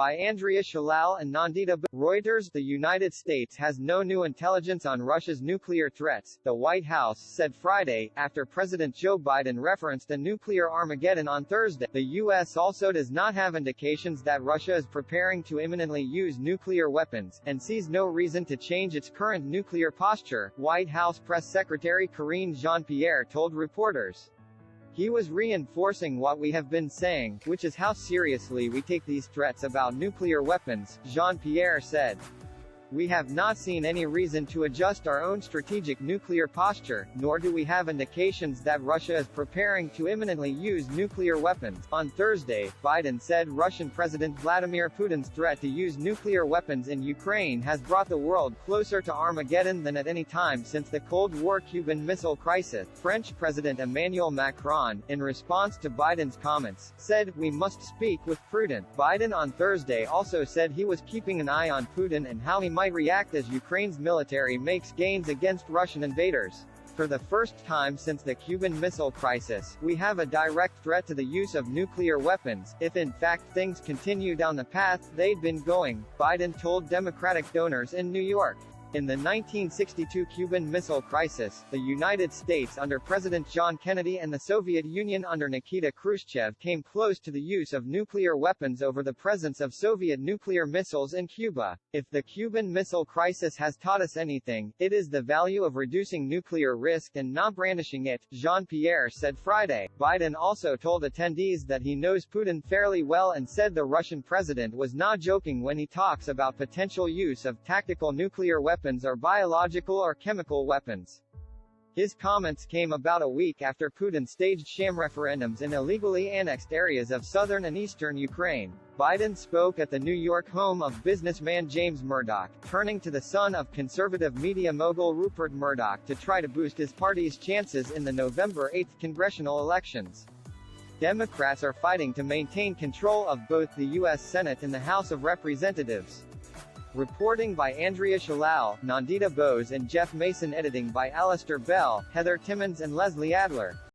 by Andrea Shalal and Nandita Reuters. The United States has no new intelligence on Russia's nuclear threats, the White House said Friday, after President Joe Biden referenced a nuclear Armageddon on Thursday. The U.S. also does not have indications that Russia is preparing to imminently use nuclear weapons, and sees no reason to change its current nuclear posture, White House Press Secretary Karine Jean-Pierre told reporters. He was reinforcing what we have been saying, which is how seriously we take these threats about nuclear weapons, Jean-Pierre said. We have not seen any reason to adjust our own strategic nuclear posture, nor do we have indications that Russia is preparing to imminently use nuclear weapons. On Thursday, Biden said Russian President Vladimir Putin's threat to use nuclear weapons in Ukraine has brought the world closer to Armageddon than at any time since the Cold War Cuban Missile Crisis. French President Emmanuel Macron, in response to Biden's comments, said, "We must speak with prudence." Biden on Thursday also said he was keeping an eye on Putin and how he might react as Ukraine's military makes gains against Russian invaders. For the first time since the Cuban Missile Crisis, we have a direct threat to the use of nuclear weapons, if in fact things continue down the path they'd been going, Biden told Democratic donors in New York. In the 1962 Cuban Missile Crisis, the United States under President John Kennedy and the Soviet Union under Nikita Khrushchev came close to the use of nuclear weapons over the presence of Soviet nuclear missiles in Cuba. If the Cuban Missile Crisis has taught us anything, it is the value of reducing nuclear risk and not brandishing it, Jean-Pierre said Friday. Biden also told attendees that he knows Putin fairly well and said the Russian president was not joking when he talks about potential use of tactical nuclear weapons or biological or chemical weapons. His comments came about a week after Putin staged sham referendums in illegally annexed areas of southern and eastern Ukraine. Biden spoke at the New York home of businessman James Murdoch, turning to the son of conservative media mogul Rupert Murdoch to try to boost his party's chances in the November 8 congressional elections. Democrats are fighting to maintain control of both the U.S. Senate and the House of Representatives. Reporting by Andrea Shalal, Nandita Bose and Jeff Mason. Editing by Alistair Bell, Heather Timmons and Leslie Adler.